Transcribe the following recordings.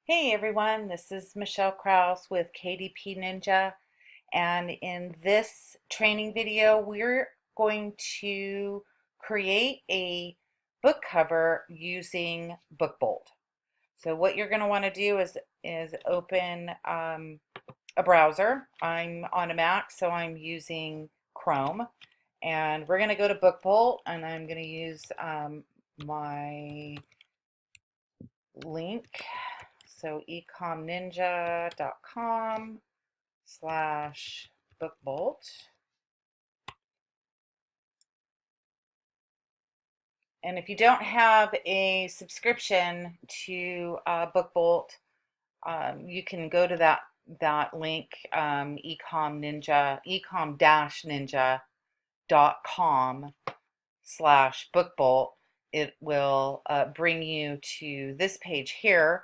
Hey everyone, this is Michelle Krause with KDP Ninja, and in this training video we're going to create a book cover using BookBolt. So what you're going to want to do is open a browser. I'm on a Mac, so I'm using Chrome, and we're going to go to BookBolt, and I'm going to use my link. So ecomninja.com/bookbolt. And if you don't have a subscription to BookBolt, you can go to that link, ecom-ninja.com/bookbolt. It will bring you to this page here,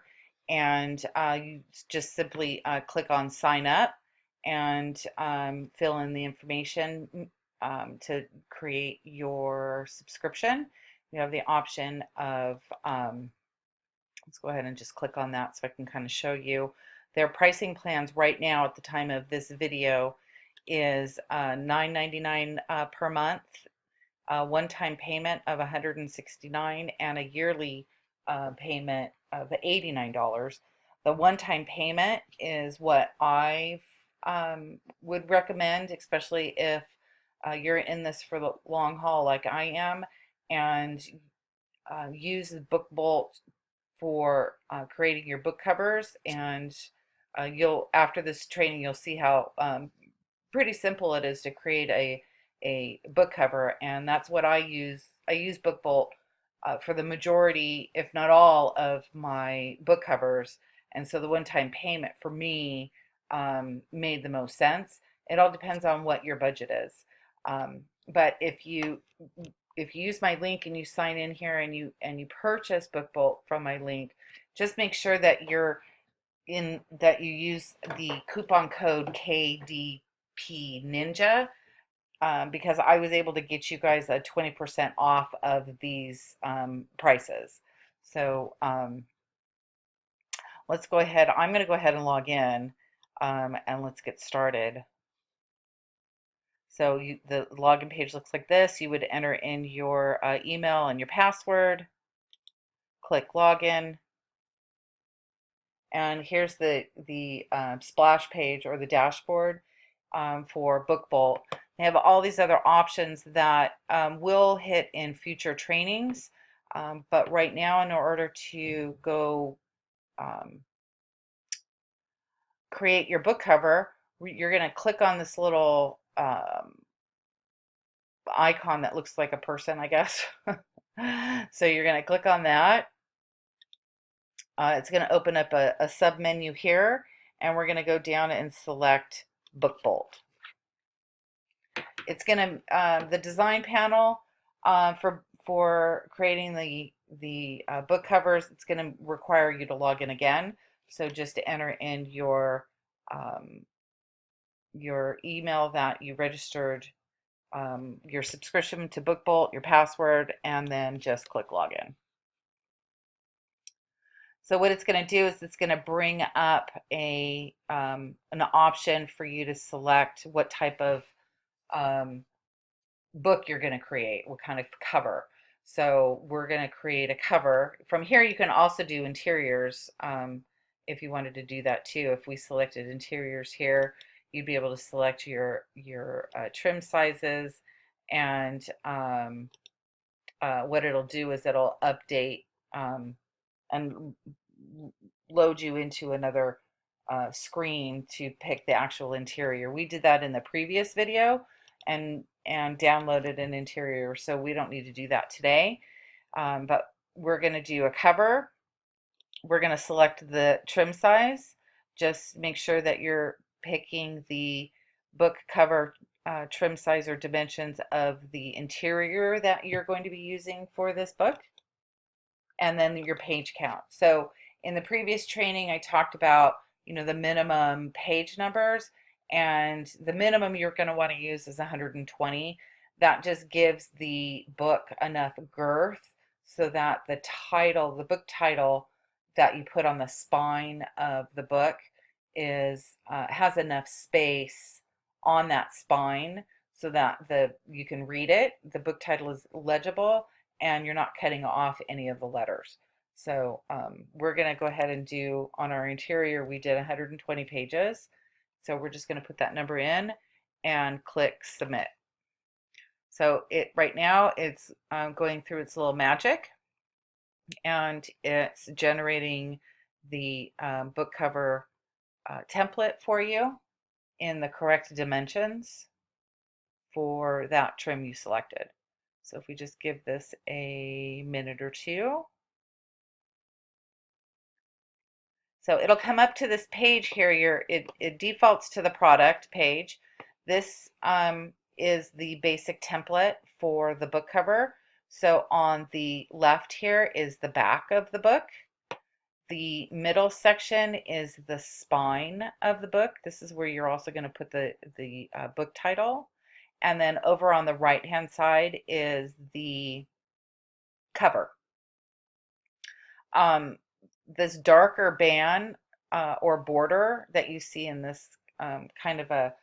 and you just simply click on sign up and fill in the information to create your subscription. You have the option of, let's go ahead and just click on that so I can kind of show you. Their pricing plans right now at the time of this video is $9.99 per month, a one-time payment of $169, and a yearly payment of $89. The one-time payment is what I would recommend, especially if you're in this for the long haul like I am, and use the BookBolt for creating your book covers. And after this training, you'll see how pretty simple it is to create a book cover, and that's what I use. I use BookBolt for the majority, if not all, of my book covers, and so the one-time payment for me made the most sense. It all depends on what your budget is, but if you use my link and you sign in here and you purchase BookBolt from my link, just make sure that you use the coupon code KDP Ninja, because I was able to get you guys a 20% off of these prices. So let's go ahead. I'm going to go ahead and log in, and let's get started. So the login page looks like this. You would enter in your email and your password, click login, and here's the splash page or the dashboard for BookBolt. They have all these other options that will hit in future trainings, but right now, in order to go create your book cover, you're going to click on this little icon that looks like a person, I guess. So you're going to click on that. It's going to open up a sub menu here, and we're going to go down and select BookBolt. It's going to the design panel for creating the book covers. It's going to require you to log in again. So just enter in your email that you registered your subscription to BookBolt, your password, and then just click login. So what it's going to do is it's going to bring up an option for you to select what type of book you're going to create, what kind of cover. So we're going to create a cover. From here, you can also do interiors if you wanted to do that too. If we selected interiors here, you'd be able to select your trim sizes, and what it'll do is it'll update and load you into another screen to pick the actual interior. We did that in the previous video and downloaded an interior, so we don't need to do that today. But we're going to do a cover. We're going to select the trim size. Just make sure that you're picking the book cover trim size or dimensions of the interior that you're going to be using for this book, and then your page count. So in the previous training, I talked about, the minimum page numbers, and the minimum you're going to want to use is 120. That just gives the book enough girth so that the book title that you put on the spine of the book is has enough space on that spine so that you can read it. The book title is legible, and you're not cutting off any of the letters. So we're going to go ahead and do on our interior. We did 120 pages, so we're just going to put that number in and click submit. So it right now it's going through its little magic, and it's generating the book cover template for you in the correct dimensions for that trim you selected. So if we just give this a minute or two. So it'll come up to this page here. It defaults to the product page. This is the basic template for the book cover. So on the left here is the back of the book. The middle section is the spine of the book. This is where you're also going to put the book title. And then over on the right-hand side is the cover. This darker band or border that you see in this kind of a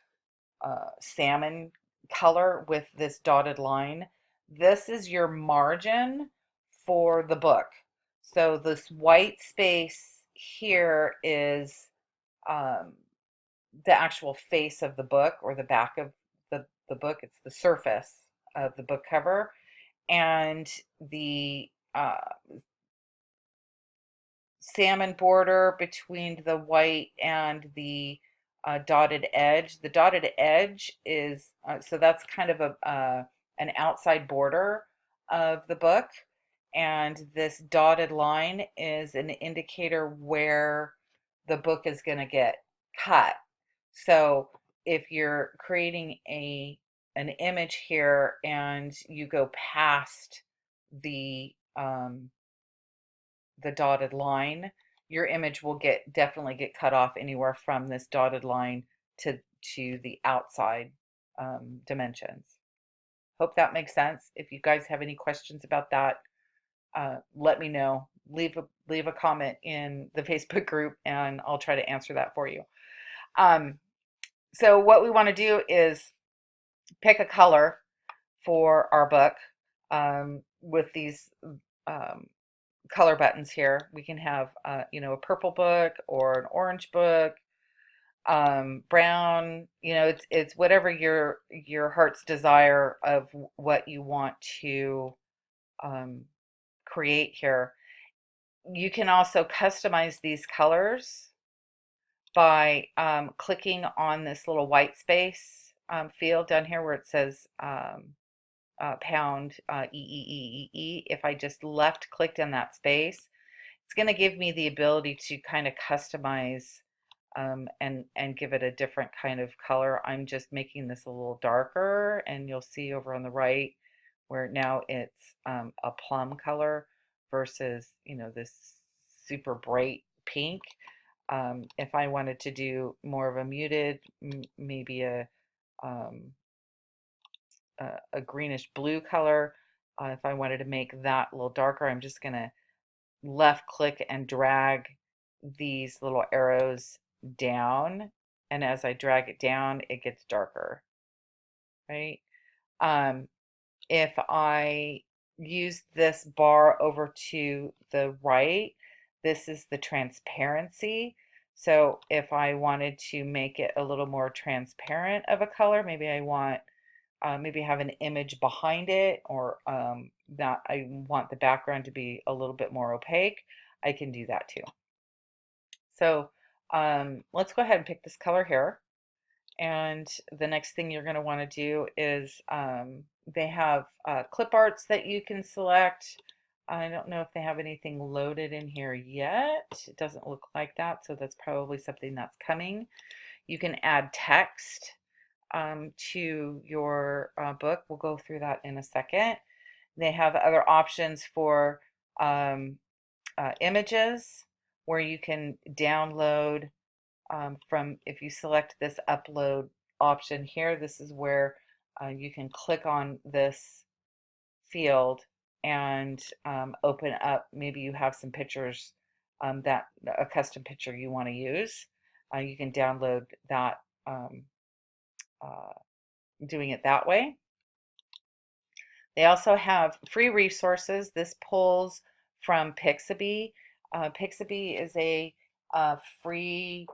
salmon color with this dotted line, this is your margin for the book. So this white space here is the actual face of the book, or the back of the book. It's the surface of the book cover, and the salmon border between the white and the dotted edge. The dotted edge is so that's kind of an outside border of the book, and this dotted line is an indicator where the book is going to get cut. So if you're creating an image here and you go past the dotted line, your image will definitely get cut off anywhere from this dotted line to the outside dimensions. Hope that makes sense. If you guys have any questions about that, let me know. Leave a comment in the Facebook group, and I'll try to answer that for you. So what we want to do is pick a color for our book with these color buttons here. We can have a purple book or an orange book, brown. It's whatever your heart's desire of what you want to create here. You can also customize these colors by clicking on this little white space field down here where it says pound E. If I just left clicked on that space, it's going to give me the ability to kind of customize and give it a different kind of color. I'm just making this a little darker, and you'll see over on the right where now it's a plum color versus this super bright pink. If I wanted to do more of a muted, maybe a greenish blue color, if I wanted to make that a little darker, I'm just going to left click and drag these little arrows down, and as I drag it down, it gets darker, right? If I use this bar over to the right, this is the transparency. So if I wanted to make it a little more transparent of a color, maybe I want maybe have an image behind it, or that I want the background to be a little bit more opaque, I can do that too. So let's go ahead and pick this color here. And the next thing you're going to want to do is they have clip arts that you can select. I don't know if they have anything loaded in here yet. It doesn't look like that, so that's probably something that's coming. You can add text to your book. We'll go through that in a second. They have other options for images where you can download from, if you select this upload option here, this is where you can click on this field and open up, maybe you have some pictures that a custom picture you want to use. You can download that uh, doing it that way. They also have free resources. This pulls from Pixabay. Pixabay is a free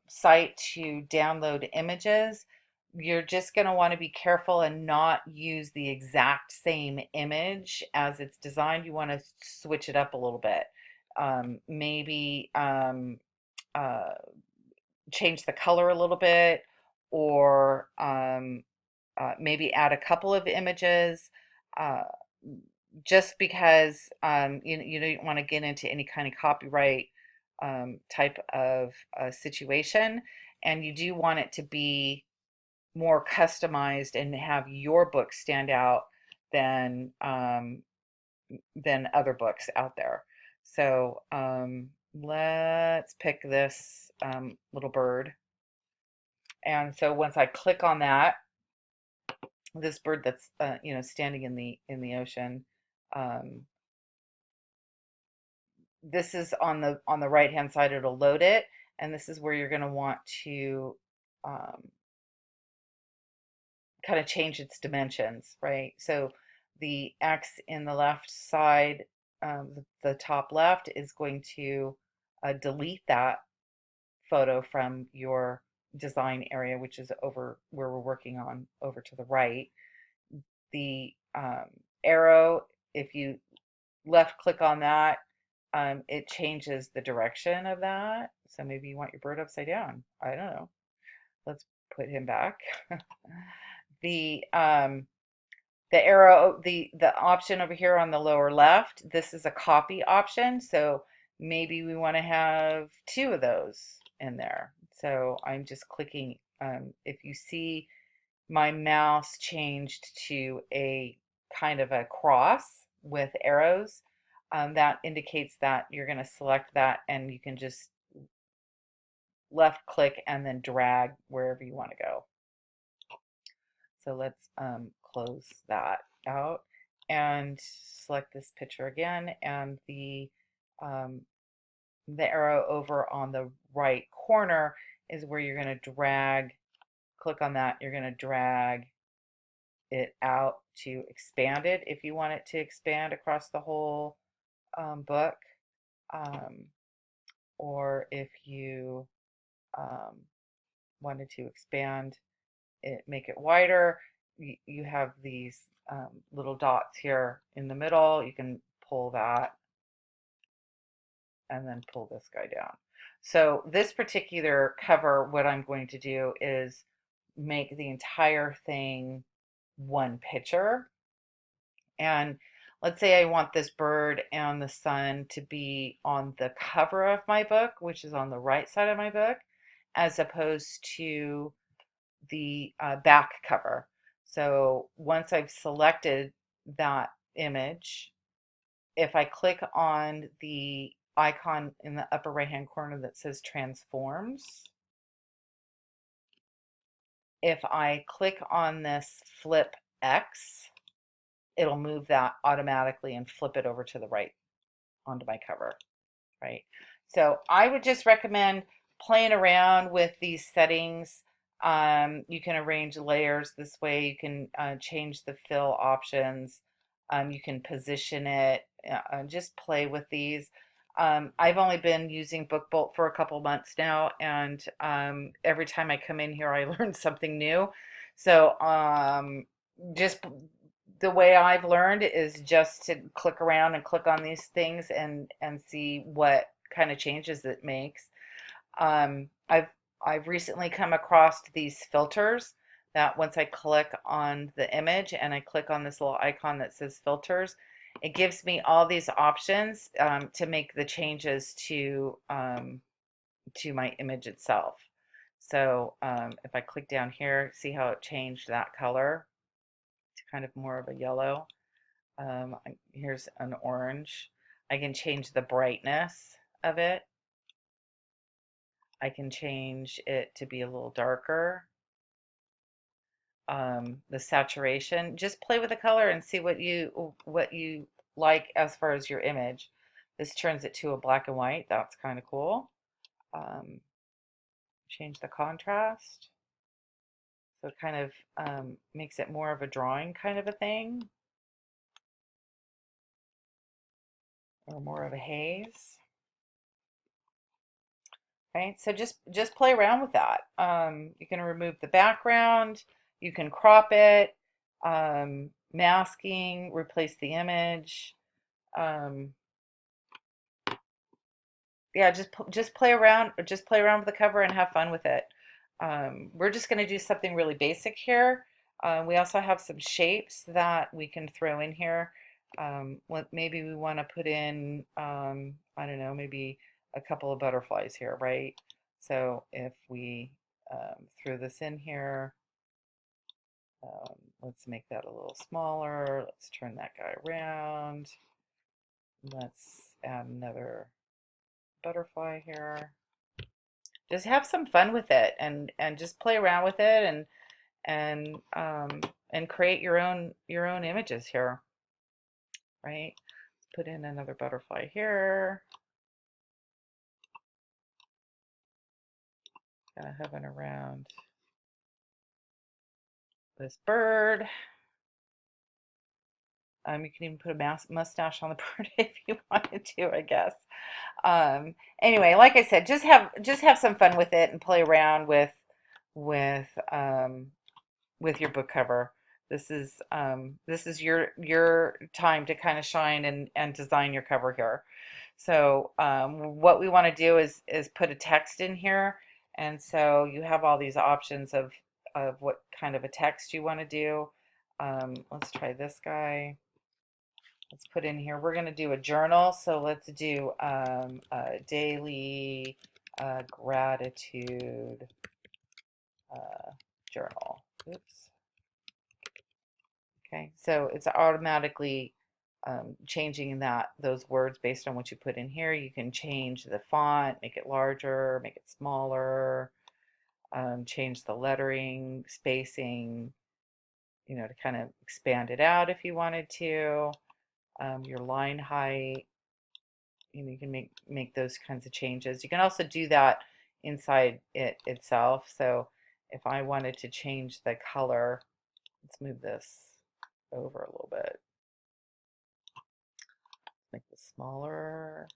site to download images. You're just going to want to be careful and not use the exact same image as it's designed. You want to switch it up a little bit. Maybe uh, change the color a little bit, or maybe add a couple of images. Uh, just because you don't want to get into any kind of copyright type of situation, and you do want it to be more customized and have your book stand out than other books out there. So let's pick this little bird. And so once I click on that, this bird that's standing in the ocean, um, this is on the right hand side. It'll load it, and this is where you're going to want to um, kind of change its dimensions, right? So the X in the left side, the top left, is going to delete that photo from your design area, which is over where we're working on over to the right. The arrow, if you left click on that, it changes the direction of that. So maybe you want your bird upside down. I don't know. Let's put him back. the the arrow, the option over here on the lower left, this is a copy option. So maybe we want to have two of those in there. So I'm just clicking. If you see my mouse changed to a kind of a cross with arrows, that indicates that you're going to select that, and you can just left click and then drag wherever you want to go. So let's close that out and select this picture again, and the arrow over on the right corner is where you're going to drag. Click on that. You're going to drag it out to expand it if you want it to expand across the whole book, um, or if you um, wanted to expand it, make it wider. You have these little dots here in the middle. You can pull that and then pull this guy down. So this particular cover, what I'm going to do is make the entire thing one picture. And let's say I want this bird and the sun to be on the cover of my book, which is on the right side of my book, as opposed to the back cover. So once I've selected that image, if I click on the icon in the upper right hand corner that says transforms, if I click on this flip X, it'll move that automatically and flip it over to the right onto my cover, right? So I would just recommend playing around with these settings. You can arrange layers this way. You can change the fill options. You can position it. Just play with these. I've only been using BookBolt for a couple months now, and every time I come in here, I learn something new. So just the way I've learned is just to click around and click on these things and see what kind of changes it makes. Um, I've I've recently come across these filters that once I click on the image and I click on this little icon that says filters, it gives me all these options to make the changes to my image itself. So if I click down here, see how it changed that color to kind of more of a yellow. Here's an orange. I can change the brightness of it. I can change it to be a little darker. The saturation. Just play with the color and see what you like as far as your image. This turns it to a black and white. That's kind of cool. Change the contrast. So it kind of makes it more of a drawing kind of a thing, or more of a haze. Right, so just play around with that. You can remove the background, you can crop it, masking, replace the image. Um, yeah, just play around, or just play around with the cover and have fun with it. We're just going to do something really basic here. We also have some shapes that we can throw in here. Maybe we want to put in, I don't know, maybe a couple of butterflies here, right? So if we throw this in here, let's make that a little smaller. Let's turn that guy around. Let's add another butterfly here. Just have some fun with it, and just play around with it, and create your own images here, right? Put in another butterfly here, kind of hovering around this bird. You can even put a mustache on the bird if you wanted to, I guess. Anyway, like I said, just have some fun with it and play around with your book cover. This is your time to kind of shine and design your cover here. So what we want to do is put a text in here, and so you have all these options of what kind of a text you want to do. Let's try this guy. Let's put in here, we're going to do a journal. So let's do a daily gratitude journal. Oops. Okay, so it's automatically changing those words based on what you put in here. You can change the font, make it larger, make it smaller, change the lettering, spacing, to kind of expand it out if you wanted to. Your line height, you can make those kinds of changes. You can also do that inside it itself. So if I wanted to change the color, let's move this over a little bit. Make this smaller.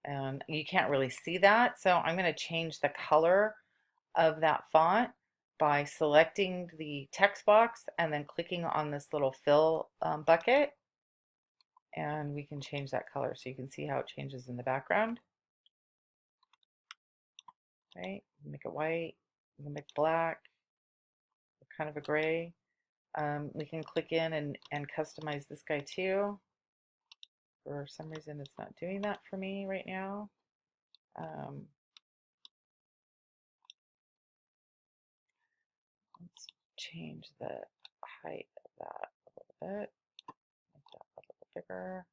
And you can't really see that, so I'm going to change the color of that font by selecting the text box and then clicking on this little fill bucket, and we can change that color so you can see how it changes in the background. Right, make it white, we can make it black, kind of a gray. We can click in and customize this guy too. For some reason it's not doing that for me right now. Let's change the height of that a little bit. Make that a little bigger.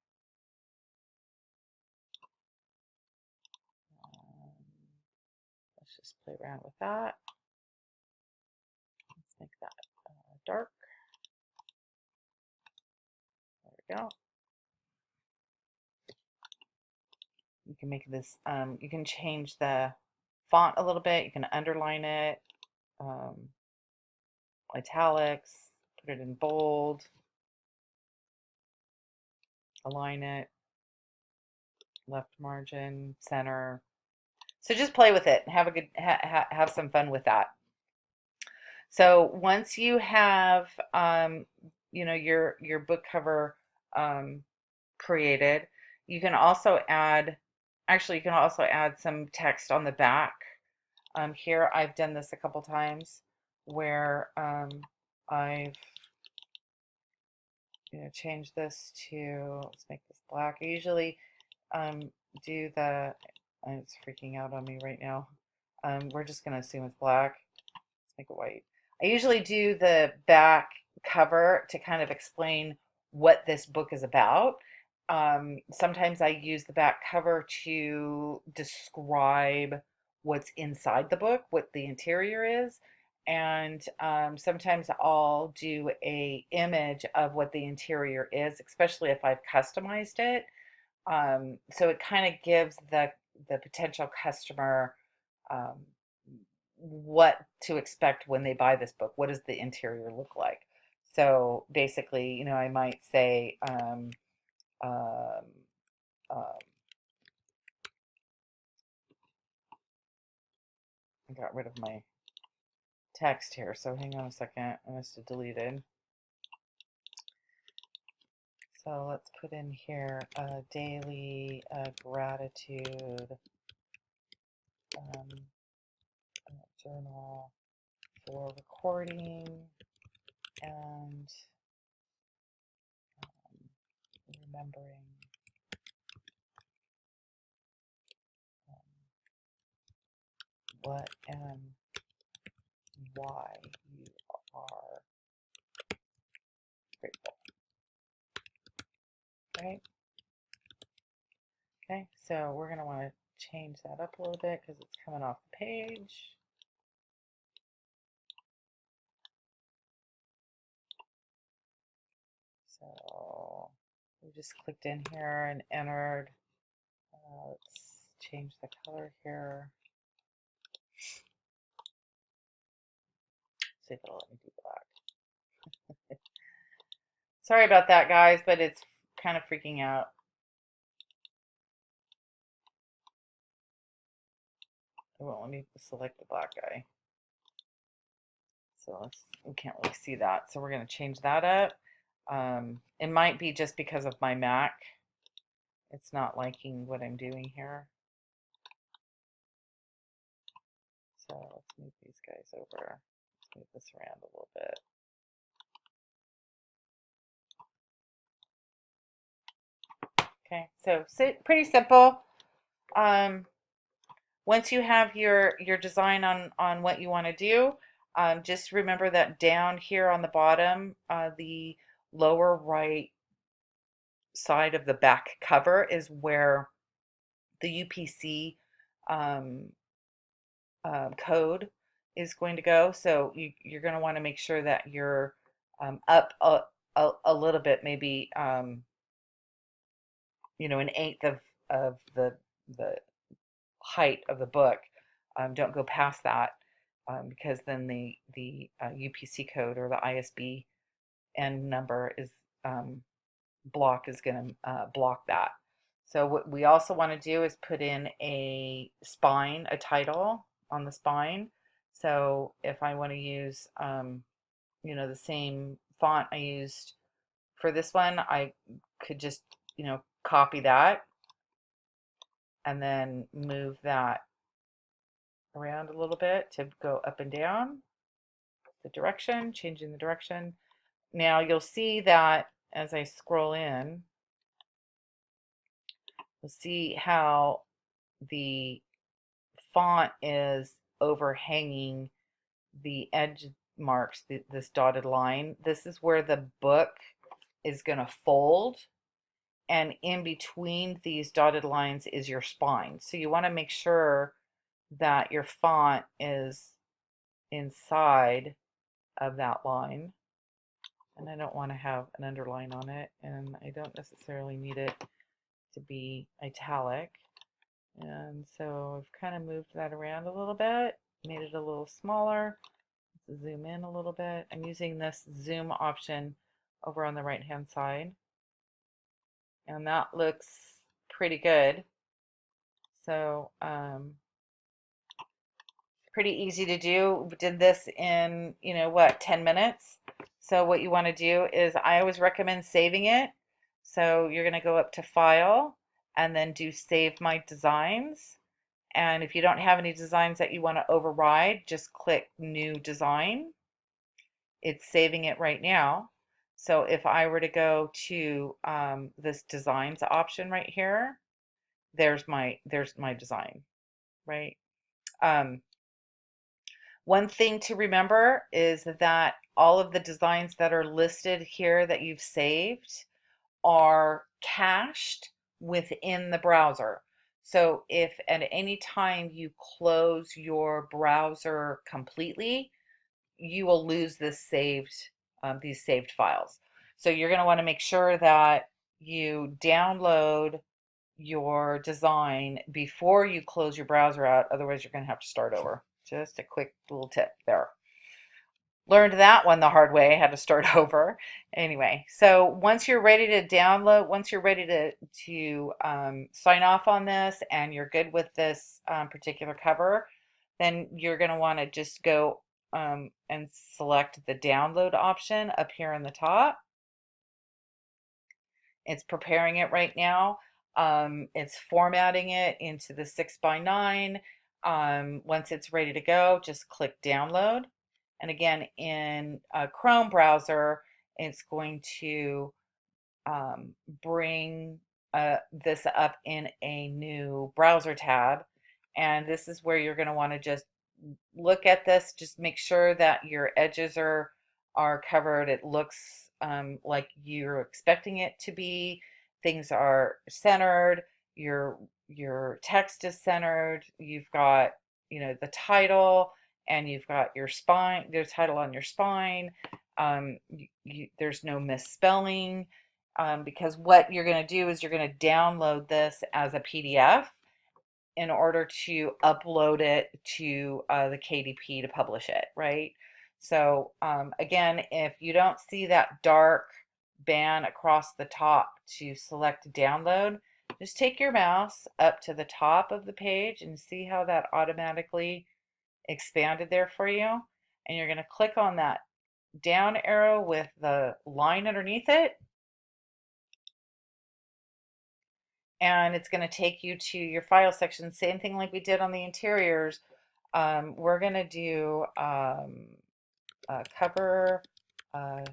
Let's just play around with that. Let's make that dark. There we go. You can make this, you can change the font a little bit. You can underline it, italics, put it in bold, align it, left margin, center. So just play with it and have a good have some fun with that. So once you have your book cover created, you can also add some text on the back. Here I've done this a couple times where I've changed this to, let's make this black. I usually do it's freaking out on me right now. We're just going to assume it's black. Let's make it white. I usually do the back cover to kind of explain what this book is about. Sometimes I use the back cover to describe what's inside the book, what the interior is. And sometimes I'll do a image of what the interior is, especially if I've customized it. So it kind of gives the potential customer um, what to expect when they buy this book. What does the interior look like? So basically, I might say, um, um, I got rid of my text here, so hang on a second. I must have deleted. So let's put in here daily gratitude um, journal for recording and remembering what and why you are grateful. Right? Okay, so we're going to want to change that up a little bit because it's coming off the page. So we just clicked in here and entered. Let's change the color here. See if it'll let me do black. Sorry about that, guys, but it's kind of freaking out. It won't let me select the black guy. So we can't really see that. So we're going to change that up. It might be just because of my Mac. It's not liking what I'm doing here. So let's move these guys over. Let's move this around a little bit. Okay, so pretty simple. Once you have your design on what you want to do, just remember that down here on the bottom, the lower right side of the back cover is where the UPC um, code is going to go. So you're going to want to make sure that you're up a little bit, maybe an eighth of the height of the book. Don't go past that because then the UPC code or the ISBN number is going to block that. So what we also want to do is put in a spine, a title on the spine. So if I want to use, the same font I used for this one, I could just, copy that and then move that around a little bit to go up and down the direction, changing the direction. Now you'll see that as I scroll in, you'll see how the font is overhanging the edge marks, this dotted line. This is where the book is going to fold, and in between these dotted lines is your spine. So you want to make sure that your font is inside of that line. And I don't want to have an underline on it, and I don't necessarily need it to be italic. And so I've kind of moved that around a little bit, made it a little smaller. Let's zoom in a little bit. I'm using this zoom option over on the right hand side, and that looks pretty good. So pretty easy to do. We did this in 10 minutes. So what you want to do is, I always recommend saving it. So you're going to go up to File and then do Save My Designs. And if you don't have any designs that you want to override, just click New Design. It's saving it right now. So if I were to go to this Designs option right here, there's my design, right? One thing to remember is that all of the designs that are listed here that you've saved are cached within the browser. So if at any time you close your browser completely, you will lose these saved files. So you're going to want to make sure that you download your design before you close your browser out. Otherwise, you're going to have to start over. Just a quick little tip there. Learned that one the hard way. I had to start over. Anyway, so once you're ready to download, once you're ready to sign off on this and you're good with this particular cover, then you're going to want to just go and select the download option up here in the top. It's preparing it right now. It's formatting it into the 6:9. Once it's ready to go, just click download. And again, in a Chrome browser, it's going to bring this up in a new browser tab. And this is where you're going to want to just look at this. Just make sure that your edges are covered. It looks like you're expecting it to be. Things are centered. Your text is centered. You've got, the title, and you've got your spine. There's title on your spine. There's no misspelling, because what you're going to do is you're going to download this as a PDF in order to upload it to the KDP to publish it, right? So again, if you don't see that dark band across the top to select download, just take your mouse up to the top of the page and see how that automatically expanded there for you. And you're going to click on that down arrow with the line underneath it, and it's going to take you to your file section. Same thing like we did on the interiors. We're going to do cover, let's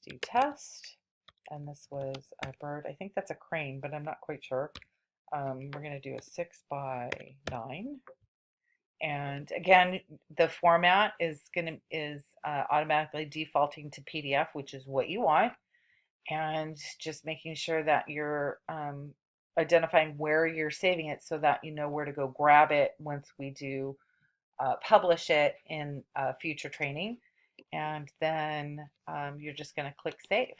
do test, and this was a bird. I think that's a crane, but I'm not quite sure. We're going to do a 6:9. And again, the format is automatically defaulting to PDF, which is what you want. And just making sure that you're identifying where you're saving it so that you know where to go grab it once we do publish it in future training. And then you're just going to click save,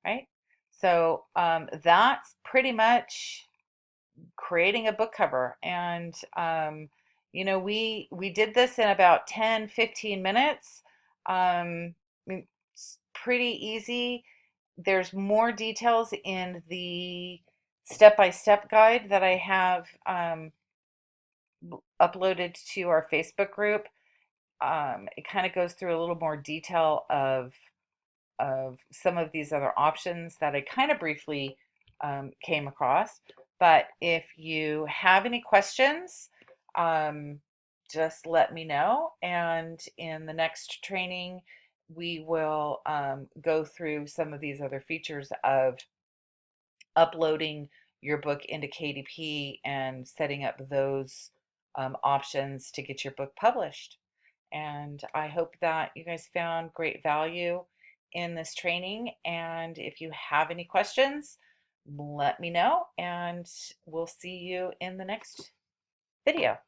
right? So that's pretty much creating a book cover. And we did this in about 10-15 minutes. It's pretty easy. There's more details in the step-by-step guide that I have uploaded to our Facebook group. It kind of goes through a little more detail of some of these other options that I kind of briefly came across. But if you have any questions, just let me know. And in the next training, we will go through some of these other features of uploading your book into KDP and setting up those options to get your book published. And I hope that you guys found great value in this training. And if you have any questions, let me know, and we'll see you in the next video.